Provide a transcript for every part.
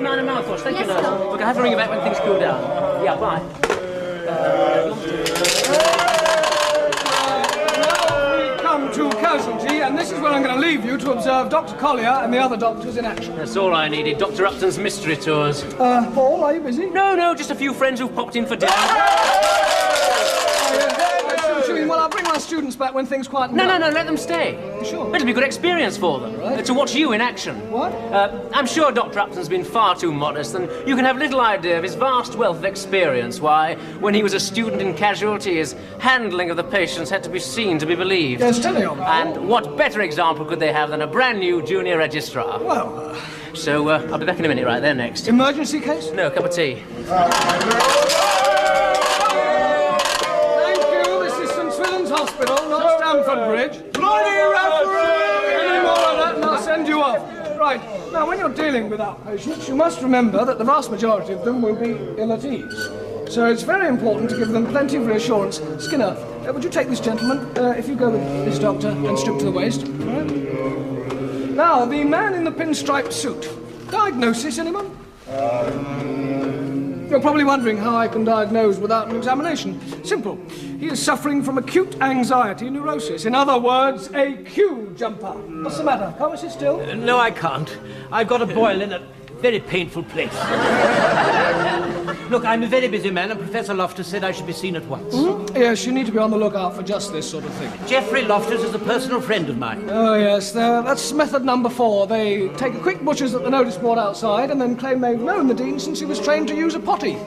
mind a mouthwash? Thank you, Yes, nurse. Doc. Look, I have to ring you back when things cool down. Yeah, bye. Come to casualty, and this is where I'm going to leave you to observe Dr. Collier and the other doctors in action. That's all I needed. Dr. Upton's mystery tours. Paul, are you busy? No, just a few friends who've popped in for dinner. Well, I'll bring my students back when things quieten down. No, let them stay. Sure. It'll be a good experience for them. Right. To watch you in action. What? I'm sure Dr. Upton's been far too modest, and you can have little idea of his vast wealth of experience, why, when he was a student in casualty, his handling of the patients had to be seen to be believed. Yes, tell me on. And what better example could they have than a brand new junior registrar? Well, So, I'll be back in a minute, right there, next. emergency case? No, cup of tea. Hospital, not Stamford Bridge. Bloody referee! Any more of that and I'll send you off. Right, now when you're dealing with outpatients, you must remember that the vast majority of them will be ill at ease. So it's very important to give them plenty of reassurance. Skinner, would you take this gentleman, if you go with this doctor, and stoop to the waist? Right. Now, the man in the pinstripe suit. Diagnosis, anyone? You're probably wondering how I can diagnose without an examination. Simple. He is suffering from acute anxiety neurosis. In other words, a queue jumper. What's the matter? Can't we sit still? No, I can't. I've got a boil in a very painful place. Look, I'm a very busy man, and Professor Loftus said I should be seen at once. Mm-hmm. Yes, you need to be on the lookout for just this sort of thing. Geoffrey Loftus is a personal friend of mine. Oh, yes, that's method number 4. They take a quick butcher's at the notice board outside and then claim they've known the dean since he was trained to use a potty.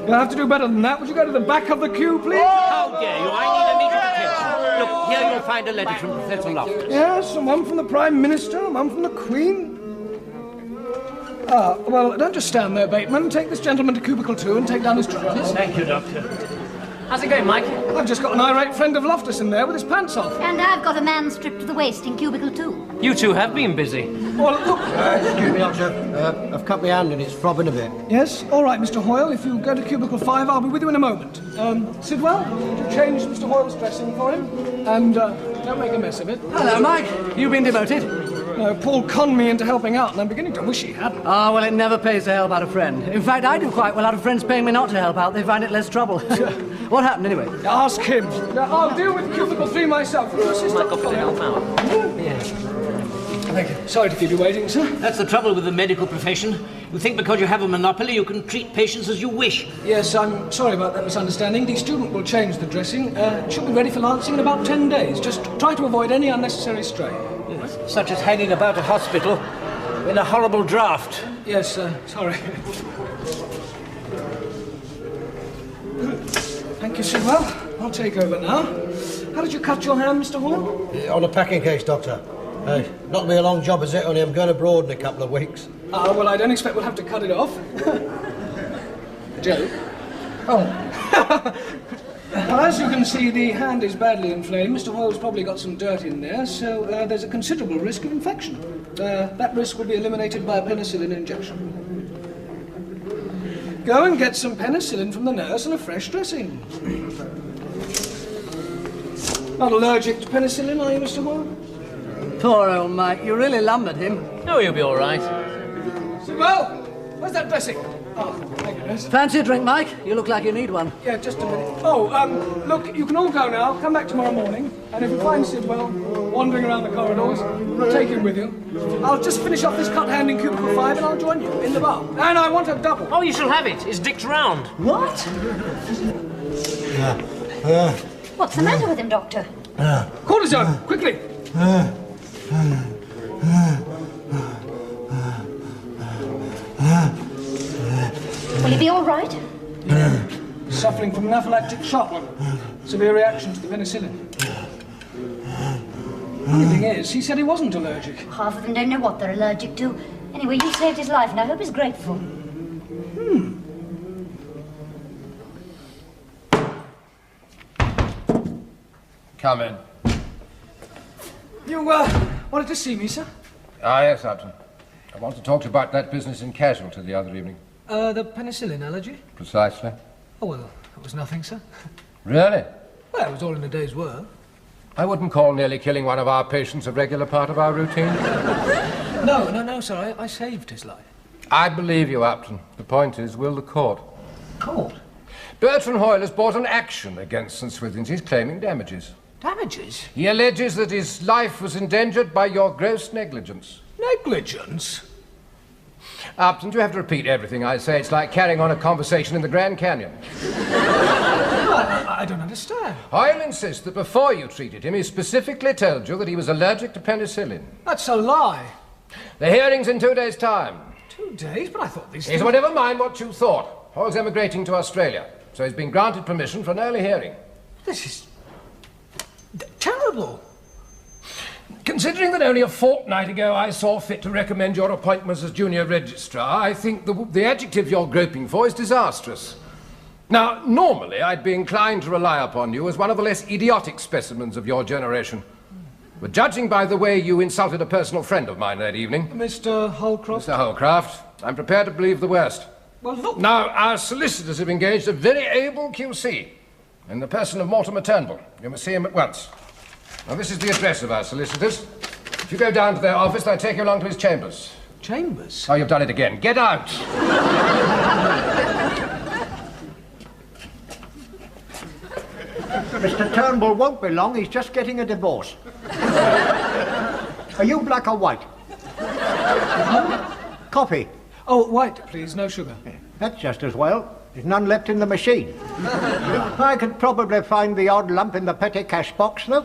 You'll have to do better than that. Would you go to the back of the queue, please? How dare you? I need immediate attention. Look, here you'll find a letter from Professor Loftus. Yes, and one from the Prime Minister, and one from the Queen. Well, don't just stand there, Bateman. Take this gentleman to cubicle 2 and take down his trousers. Thank you, Doctor. How's it going, Mike? I've just got an irate friend of Loftus in there with his pants off. And I've got a man stripped to the waist in cubicle 2. You two have been busy. Well, look... Excuse me, Doctor. I've cut my hand and it's throbbing a bit. Yes? All right, Mr. Hoyle. If you go to cubicle 5, I'll be with you in a moment. Sidwell, would you change Mr. Hoyle's dressing for him? And don't make a mess of it. Hello, Mike. You've been demoted? No, Paul conned me into helping out, and I'm beginning to wish he hadn't. Ah, well, it never pays to help out a friend. In fact, I do quite well out of friends paying me not to help out. They find it less trouble. What happened, anyway? Ask him. I'll deal with cubicle 3 myself. Will you assist Mike Dr. offered to help out. Yes. Thank you. Sorry to keep you waiting, sir. That's the trouble with the medical profession. You think because you have a monopoly you can treat patients as you wish. Yes, I'm sorry about that misunderstanding. The student will change the dressing. It should be ready for lancing in about 10 days. Just try to avoid any unnecessary strain. Yes. Such as hanging about a hospital in a horrible draft. Yes, sorry. Thank you, Sidwell. I'll take over now. How did you cut your hand, Mr. Hall? On a packing case, Doctor. Not going to be a long job, is it? Only I'm going abroad in a couple of weeks. Well, I don't expect we'll have to cut it off. Joe? Oh. Well, as you can see, the hand is badly inflamed. Mr. Hoyle's probably got some dirt in there, so there's a considerable risk of infection. That risk will be eliminated by a penicillin injection. Go and get some penicillin from the nurse and a fresh dressing. Not allergic to penicillin, are you, Mr. Hoyle? Poor old Mike. You really lumbered him. Oh, you'll be all right. Sidwell, where's that dressing? Oh, thank you, nurse. Fancy a drink, Mike? You look like you need one. Yeah, just a minute. Oh, look, you can all go now. Come back tomorrow morning. And if you find Sidwell wandering around the corridors, take him with you. I'll just finish off this cut hand in cubicle 5 and I'll join you in the bar. And I want a double. Oh, you shall have it. It's Dick's round. What? What's the matter with him, Doctor? Cortisone, quickly. Will he be all right? Suffering from anaphylactic shock. Severe reaction to the penicillin. Funny thing is, he said he wasn't allergic. Half of them don't know what they're allergic to. Anyway, you saved his life, and I hope he's grateful. Come in. You, wanted to see me, sir? Ah, yes, Upton. I want to talk to you about that business in Casualty the other evening. The penicillin allergy? Precisely. Oh, well, that was nothing, sir. Really? Well, it was all in a day's work. I wouldn't call nearly killing one of our patients a regular part of our routine. No, sir, I saved his life. I believe you, Upton. The point is, will the court? Court? Bertrand Hoyle has brought an action against St. Swithin's. He's claiming damages. Damages? He alleges that his life was endangered by your gross negligence. Negligence? Upton, you have to repeat everything I say. It's like carrying on a conversation in the Grand Canyon. I don't understand. Hoyle insists that before you treated him, he specifically told you that he was allergic to penicillin. That's a lie. The hearing's in 2 days' time. 2 days? But I thought these Yes, things... well, never mind what you thought. Hoyle's emigrating to Australia, so he's been granted permission for an early hearing. This is... terrible. Considering that only a fortnight ago I saw fit to recommend your appointment as junior registrar, I think the adjective you're groping for is disastrous. Now, normally I'd be inclined to rely upon you as one of the less idiotic specimens of your generation. But judging by the way you insulted a personal friend of mine that evening... Mr. Holcroft? Mr. Holcroft, I'm prepared to believe the worst. Well, look... Now, our solicitors have engaged a very able QC in the person of Mortimer Turnbull. You must see him at once. Now, this is the address of our solicitors. If you go down to their office, they'll take you along to his chambers. Chambers? Oh, you've done it again. Get out! Mr. Turnbull won't be long. He's just getting a divorce. Are you black or white? Coffee. Oh, white, please. No sugar. That's just as well. There's none left in the machine. I could probably find the odd lump in the petty cash box, though.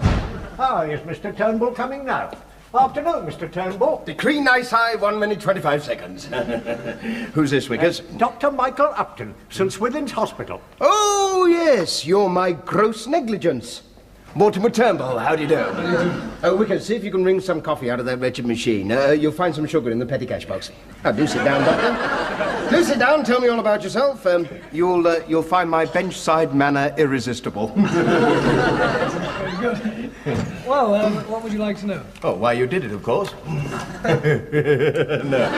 Ah, is Mr. Turnbull coming now? Afternoon, Mr. Turnbull. Decree nice high, 1 minute 25 seconds. Who's this, Wiggers? Dr. Michael Upton, St. Swithin's Hospital. Oh, yes, you're my gross negligence. Mortimer Turnbull, how do you do? Wiggers, see if you can wring some coffee out of that wretched machine. You'll find some sugar in the petty cash box. Now, do sit down, Doctor. Do sit down, tell me all about yourself. You'll find my bench-side manner irresistible. Very good. Well, what would you like to know? Oh, why you did it, of course. No.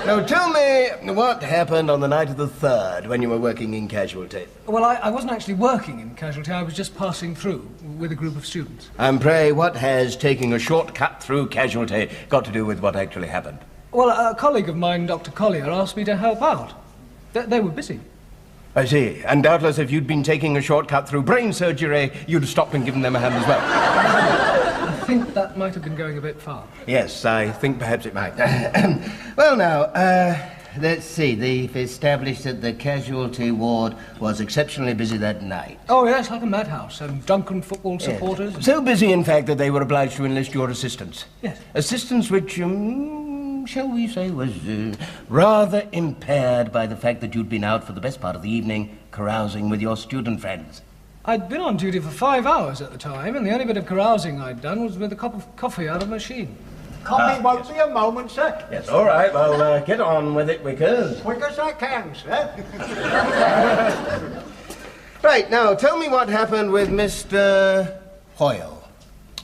Now, tell me what happened on the night of the 3rd when you were working in casualty. Well, I wasn't actually working in casualty. I was just passing through with a group of students. And pray, what has taking a shortcut through casualty got to do with what actually happened? Well, a colleague of mine, Dr. Collier, asked me to help out. They were busy. I see. And doubtless if you'd been taking a shortcut through brain surgery, you'd have stopped and given them a hand as well. I think that might have been going a bit far. Yes, I think perhaps it might. Well, now, let's see. They've established that the casualty ward was exceptionally busy that night. Oh, yes, like a madhouse. And drunken football supporters. Yes. So busy, in fact, that they were obliged to enlist your assistance. Yes. Assistance which, shall we say, was rather impaired by the fact that you'd been out for the best part of the evening carousing with your student friends. I'd been on duty for 5 hours at the time, and the only bit of carousing I'd done was with a cup of coffee out of a machine. Coffee won't be a moment, sir. Yes, all right. Well, get on with it, Wickers. Quick as I can, sir. Right, now, tell me what happened with Mr. Hoyle.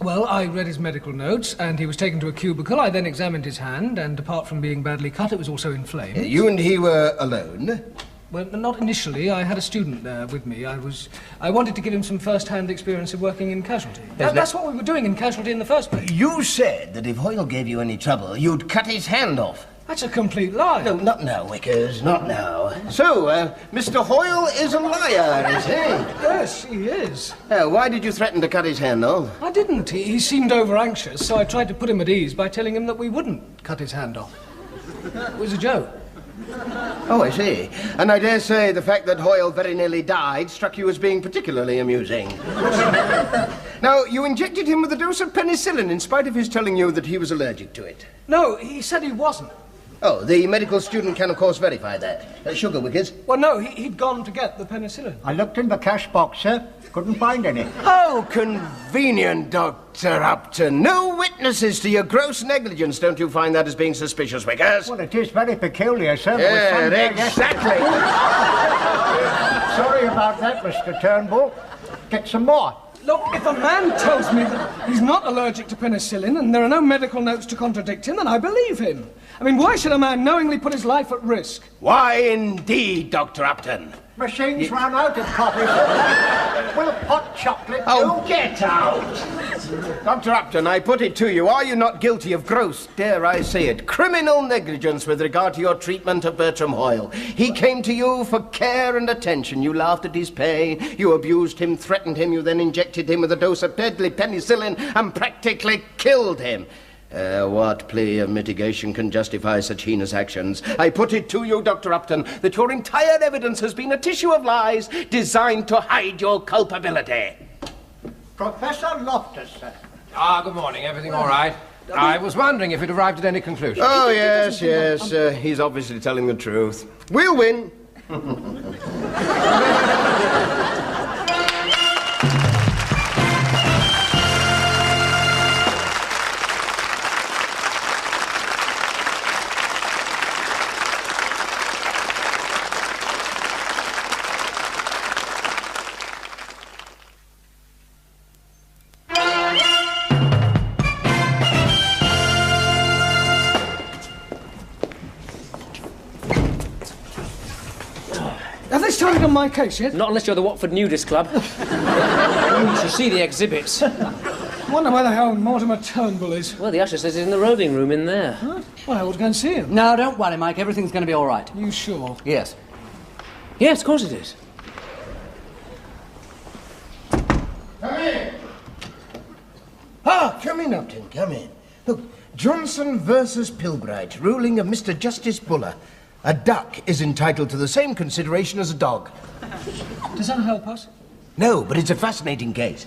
Well, I read his medical notes, and he was taken to a cubicle. I then examined his hand, and apart from being badly cut, it was also inflamed. You and he were alone? Well, not initially. I had a student there with me. I wanted to give him some first-hand experience of working in casualty. That's what we were doing in casualty in the first place. You said that if Hoyle gave you any trouble, you'd cut his hand off. That's a complete lie. No, not now, Wickers, not now. So, Mr. Hoyle is a liar, is he? Yes, he is. Why did you threaten to cut his hand off? I didn't. He seemed over-anxious, so I tried to put him at ease by telling him that we wouldn't cut his hand off. It was a joke. Oh, I see. And I dare say the fact that Hoyle very nearly died struck you as being particularly amusing. Now, you injected him with a dose of penicillin in spite of his telling you that he was allergic to it. No, he said he wasn't. Oh, the medical student can, of course, verify that. Sugar, Wickers? Well, no, he'd gone to get the penicillin. I looked in the cash box, sir. Couldn't find any. How convenient, Dr. Upton. No witnesses to your gross negligence. Don't you find that as being suspicious, Wickers? Well, it is very peculiar, sir. Yeah, exactly. Sorry about that, Mr. Turnbull. Get some more. Look, if a man tells me that he's not allergic to penicillin and there are no medical notes to contradict him, then I believe him. I mean, why should a man knowingly put his life at risk? Why indeed, Dr. Upton? Machines ran out of coffee, sir. Will a hot chocolate Oh, get out! Dr. Upton, I put it to you, are you not guilty of gross, dare I say it, criminal negligence with regard to your treatment of Bertram Hoyle? He came to you for care and attention. You laughed at his pain, you abused him, threatened him, you then injected him with a dose of deadly penicillin and practically killed him. What plea of mitigation can justify such heinous actions? I put it to you, Dr. Upton, that your entire evidence has been a tissue of lies designed to hide your culpability. Professor Loftus, sir. Good morning. Everything all right? I was wondering if you'd arrived at any conclusion. Oh, yes. He's obviously telling the truth. We'll win. Have they started on my case yet? Not unless you're the Watford Nudist Club. You should see the exhibits. I wonder where the hell Mortimer Turnbull is. Well, the usher says he's in the robing room in there. Huh? Well, I would go and see him. No, don't worry, Mike. Everything's going to be all right. You sure? Yes. Yes, of course it is. Come in. Come in, Upton, come in. Look, Johnson versus Pilbright, ruling of Mr. Justice Buller. A duck is entitled to the same consideration as a dog. Does that help us? No, but it's a fascinating case.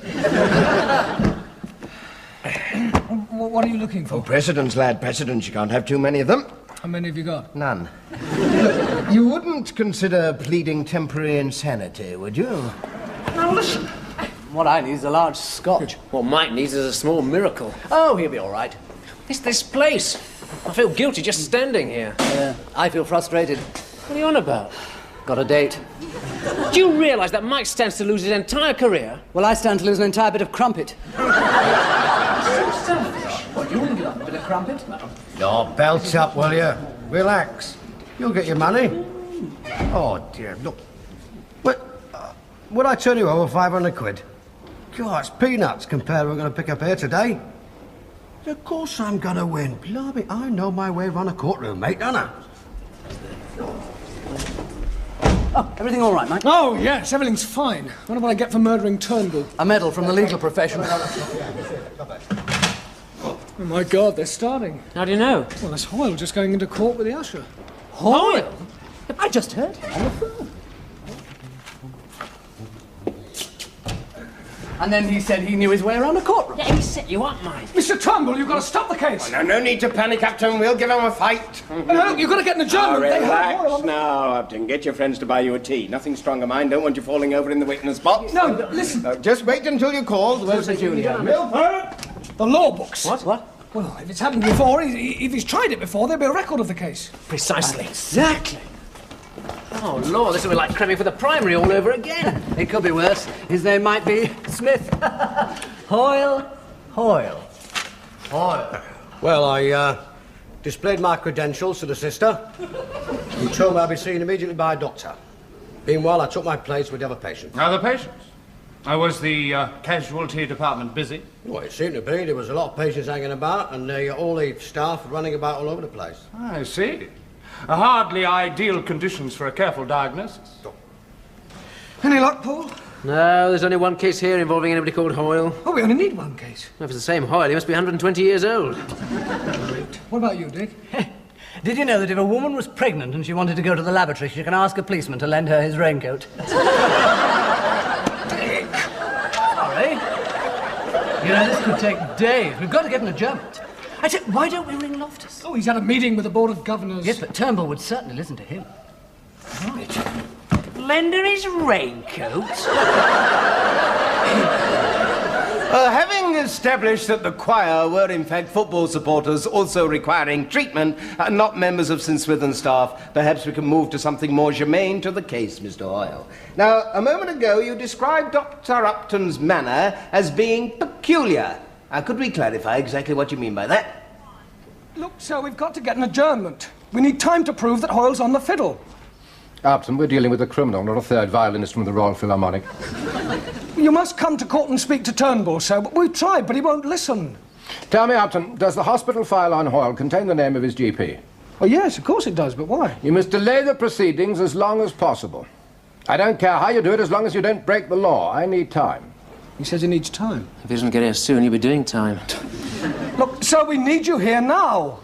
What are you looking for? Oh, precedents, lad, precedents. You can't have too many of them. How many have you got? None. You wouldn't consider pleading temporary insanity, would you? Now listen. What I need is a large scotch. What Mike needs is a small miracle. Oh, he'll be all right. It's this place. I feel guilty just standing here. I feel frustrated. What are you on about? Got a date. Do you realise that Mike stands to lose his entire career? Well, I stand to lose an entire bit of crumpet. What, you want to give up a bit of crumpet? Oh, belt up, will you? Relax. You'll get your money. Oh, dear, look. Would I turn you over 500 quid? God, it's peanuts compared to what we're going to pick up here today. Of course I'm going to win. Blimey, I know my way around a courtroom, mate, don't I? Oh, everything all right, Mike? Oh, yes, everything's fine. Wonder what I get for murdering Turnbull. A medal from the legal profession. Oh, my God, they're starting. How do you know? Well, there's Hoyle just going into court with the usher. Hoyle? I just heard him on the phone. And then he said he knew his way around a courtroom. Yeah, he set you up, Mike. Mr. Turnbull, you've got to stop the case. Oh, no need to panic, Upton. We'll give him a fight. No, you've got to get in the German. They have Hoyle Relax on now, Upton. Get your friends to buy you a tea. Nothing stronger, mind. Don't want you falling over in the witness box. No, listen. Just wait until you're called. Where's the junior? The law books. What? Well, if it's happened before, if he's tried it before, there'll be a record of the case. Precisely. Exactly. Oh, Lord, this will be like cramming for the primary all over again. It could be worse. His name might be Smith. Hoyle. Well, I displayed my credentials to the sister, who told me I'd be seen immediately by a doctor. Meanwhile, I took my place with the other patients. Other patients? Was the casualty department busy? Well, it seemed to be. There was a lot of patients hanging about, and all the staff running about all over the place. I see. Hardly ideal conditions for a careful diagnosis. Any luck, Paul? No, there's only one case here involving anybody called Hoyle. Oh, we only need one case. If it's the same Hoyle, he must be 120 years old. What about you, Dick? Did you know that if a woman was pregnant and she wanted to go to the lavatory, she can ask a policeman to lend her his raincoat? Dick! Sorry. You know, this could take days. We've got to get an adjournment. I said, why don't we ring Loftus? Oh, he's had a meeting with the Board of Governors. Yes, but Turnbull would certainly listen to him. Right. Lend her his raincoat? Having established that the choir were in fact football supporters also requiring treatment and not members of St. Swithin's staff, perhaps we can move to something more germane to the case, Mr. Hoyle. Now, a moment ago you described Dr. Upton's manner as being peculiar. Could we clarify exactly what you mean by that? Look, sir, we've got to get an adjournment. We need time to prove that Hoyle's on the fiddle. Upton, we're dealing with a criminal, not a third violinist from the Royal Philharmonic. You must come to court and speak to Turnbull, sir. But we've tried, but he won't listen. Tell me, Upton, does the hospital file on Hoyle contain the name of his GP? Oh, yes, of course it does, but why? You must delay the proceedings as long as possible. I don't care how you do it, as long as you don't break the law. I need time. He says he needs time. If he doesn't get here soon, he'll be doing time. Look, sir, we need you here now.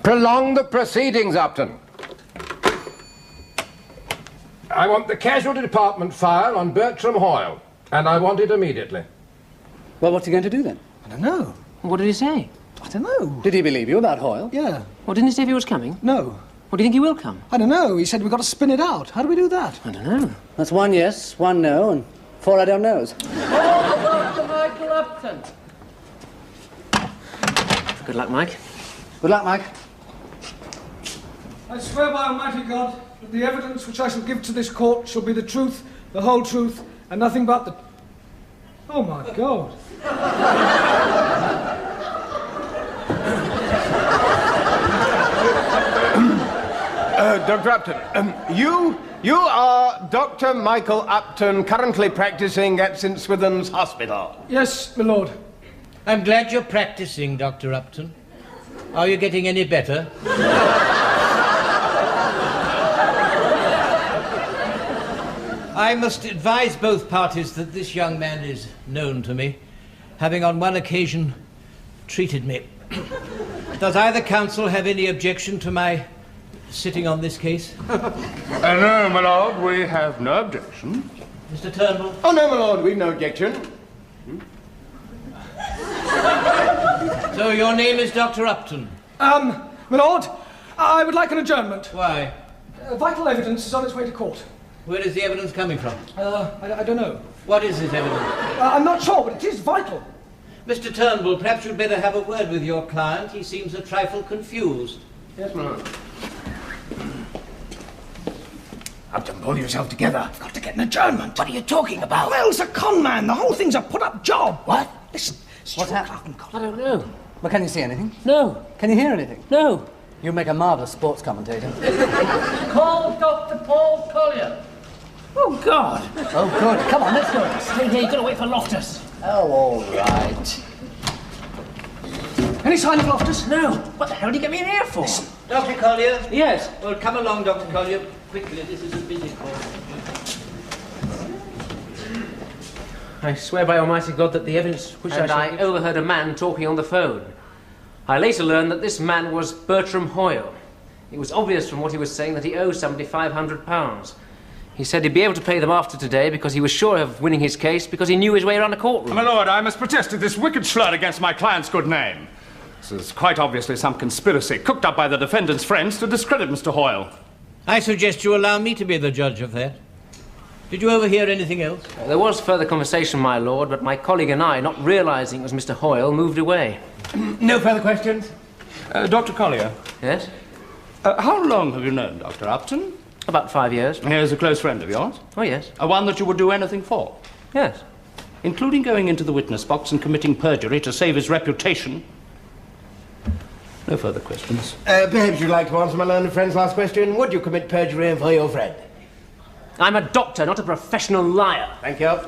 Prolong the proceedings, Upton. I want the casualty department file on Bertram Hoyle, and I want it immediately. Well, what's he going to do then? I don't know. What did he say? I don't know. Did he believe you about Hoyle? Yeah. Well, didn't he say if he was coming? No. Well, do you think he will come? I don't know. He said we've got to spin it out. How do we do that? I don't know. That's 1 yes, 1 no, and 4 I don't knows. Dr. Michael Upton. Good luck, Mike. Good luck, Mike. I swear by Almighty God that the evidence which I shall give to this court shall be the truth, the whole truth, and nothing but the... Oh, my God. Dr. Upton, you are Dr. Michael Upton, currently practicing at St. Swithin's Hospital. Yes, my lord. I'm glad you're practicing, Dr. Upton. Are you getting any better? I must advise both parties that this young man is known to me, having on one occasion treated me. Does either counsel have any objection to my sitting on this case? No, my lord, we have no objection. Mr. Turnbull? Oh, no, my lord, we've no objection. So your name is Dr. Upton? My lord, I would like an adjournment. Why? Vital evidence is on its way to court. Where is the evidence coming from? I don't know. What is this evidence? I'm not sure, but it is vital. Mr. Turnbull, perhaps you'd better have a word with your client. He seems a trifle confused. Yes, my lord. Upton, pull yourself together. I've got to get an adjournment. What are you talking about? Well's a con man. The whole thing's a put-up job. What? Listen, What's happening? I don't know. Well, can you see anything? No. Can you hear anything? No. You make a marvellous sports commentator. Call Dr. Paul Collier. Oh, God. Oh, good. Come on, let's go. Stay here. You've got to wait for Loftus. Oh, all right. Any sign of Loftus? No. What the hell did you get me in here for? Dr. Collier? Yes. Well, come along, Dr. Collier. Quickly, this is a busy call. I swear by Almighty God that the evidence which I overheard a man talking on the phone. I later learned that this man was Bertram Hoyle. It was obvious from what he was saying that he owed somebody £500. He said he'd be able to pay them after today because he was sure of winning his case because he knew his way around a courtroom. My lord, I must protest at this wicked slur against my client's good name. This is quite obviously some conspiracy cooked up by the defendant's friends to discredit Mr. Hoyle. I suggest you allow me to be the judge of that. Did you overhear anything else? There was further conversation, my lord, but my colleague and I, not realising it was Mr. Hoyle, moved away. No further questions? Dr. Collier. Yes? How long have you known Dr. Upton? About 5 years. He is a close friend of yours? Oh, yes. One that you would do anything for? Yes. Including going into the witness box and committing perjury to save his reputation? No further questions. Perhaps you'd like to answer my learned friend's last question. Would you commit perjury for your friend? I'm a doctor, not a professional liar. Thank you.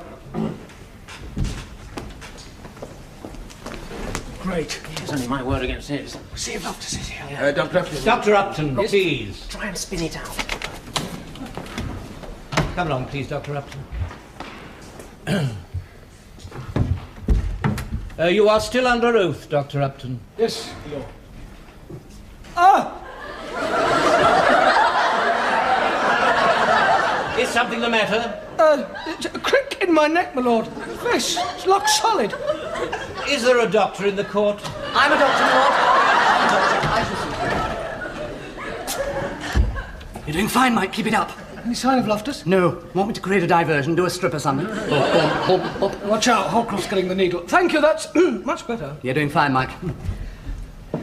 Great. It's only my word against his. See if Loftus is here. Dr. Upton. Dr. Upton, please. Try and spin it out. Come along, please, Dr. Upton. You are still under oath, Dr. Upton. Yes, my lord. Ah! Is something the matter? A crick in my neck, my lord. Fish, it's locked solid. Is there a doctor in the court? I'm a doctor, Lord. You're doing fine, Mike. Keep it up. Any sign of Loftus? No. Want me to create a diversion, do a strip or something? Watch out, Holcroft's getting the needle. Thank you, that's much better. You're doing fine, Mike.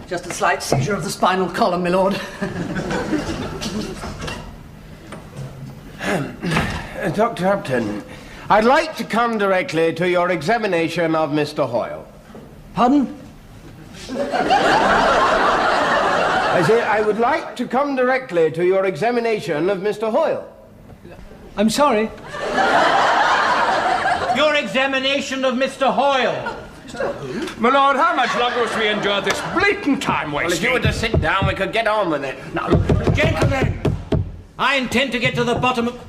Just a slight seizure of the spinal column, my lord. Dr. Upton, I'd like to come directly to your examination of Mr. Hoyle. Pardon? I say, I would like to come directly to your examination of Mr. Hoyle. I'm sorry. Your examination of Mr. Hoyle. My lord, how much longer must we endure this blatant time wasting? Well, if you were to sit down, we could get on with it. Now, gentlemen, I intend to get to the bottom of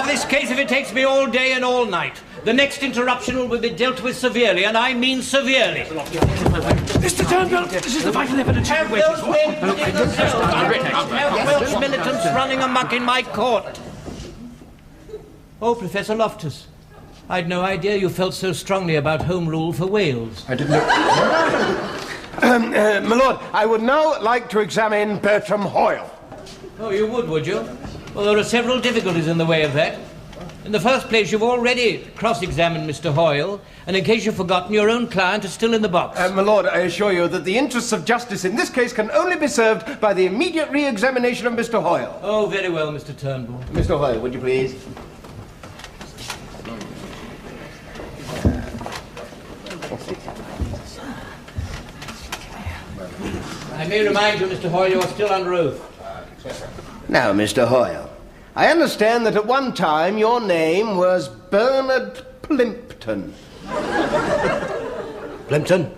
this case if it takes me all day and all night. The next interruption will be dealt with severely, and I mean severely. Mr. Turnbull, this is the vital evidence. Have those men putting themselves have Welsh militants running amok in my court. Oh, Professor Loftus, I'd no idea you felt so strongly about Home Rule for Wales. I didn't know. My lord, I would now like to examine Bertram Hoyle. Oh, you would you? Well, there are several difficulties in the way of that. In the first place, you've already cross-examined Mr. Hoyle, and in case you've forgotten, your own client is still in the box. My lord, I assure you that the interests of justice in this case can only be served by the immediate re-examination of Mr. Hoyle. Oh, very well, Mr. Turnbull. Mr. Hoyle, would you please? I may remind you, Mr. Hoyle, you are still under oath. Now, Mr. Hoyle, I understand that at one time your name was Bernard Plimpton. Plimpton?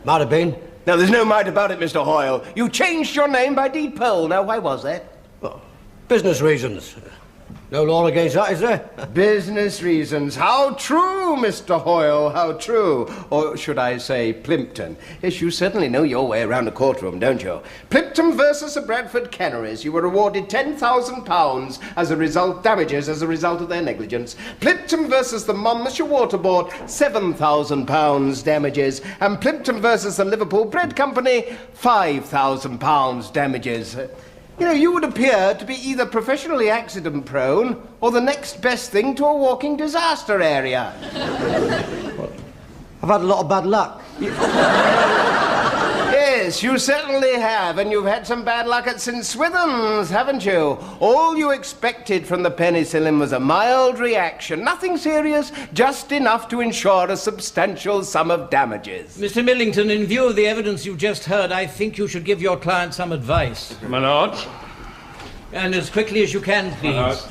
Might have been. Now, there's no might about it, Mr. Hoyle. You changed your name by deed poll. Now, why was that? Well, business reasons. No law against that, is there? Business reasons. How true, Mr. Hoyle, how true. Or should I say Plimpton? Yes, you certainly know your way around a courtroom, don't you? Plimpton versus the Bradford Canneries. You were awarded £10,000 as a result, damages as a result of their negligence. Plimpton versus the Monmouthshire Water Board, £7,000 damages. And Plimpton versus the Liverpool Bread Company, £5,000 damages. You know, you would appear to be either professionally accident-prone or the next best thing to a walking disaster area. I've had a lot of bad luck. Yes, you certainly have, and you've had some bad luck at St. Swithin's, haven't you? All you expected from the penicillin was a mild reaction. Nothing serious, just enough to ensure a substantial sum of damages. Mr. Millington, in view of the evidence you've just heard, I think you should give your client some advice. My lord. And as quickly as you can, please.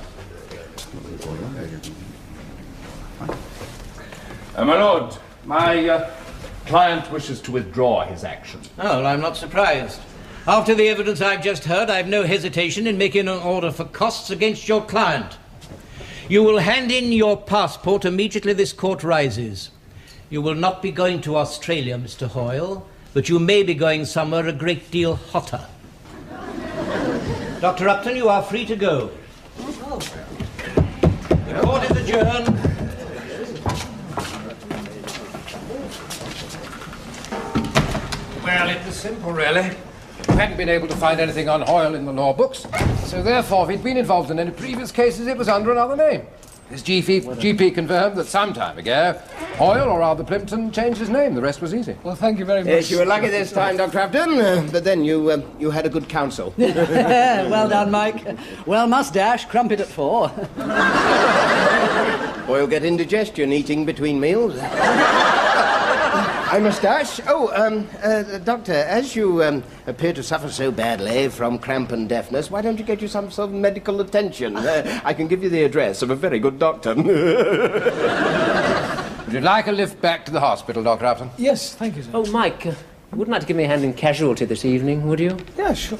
My lord, my client wishes to withdraw his action. Oh, well, I'm not surprised. After the evidence I've just heard, I've no hesitation in making an order for costs against your client. You will hand in your passport immediately this court rises. You will not be going to Australia, Mr. Hoyle, but you may be going somewhere a great deal hotter. Dr. Upton, you are free to go. The court is adjourned. Well, it was simple, really. We hadn't been able to find anything on Hoyle in the law books, so therefore, if he'd been involved in any previous cases, it was under another name. His GP confirmed that some time ago, Hoyle, or rather Plimpton, changed his name. The rest was easy. Well, thank you very much. Yes, you were lucky this time, Dr. Upton, but then you had a good counsel. Well done, Mike. Well, mustache, crumpet at 4. Or you'll get indigestion eating between meals. I moustache. Oh, Doctor, as you appear to suffer so badly from cramp and deafness, why don't you get you some sort of medical attention? I can give you the address of a very good doctor. Would you like a lift back to the hospital, Dr. Upton? Yes, thank you, sir. Oh, Mike, you wouldn't like to give me a hand in casualty this evening, would you? Yeah, sure.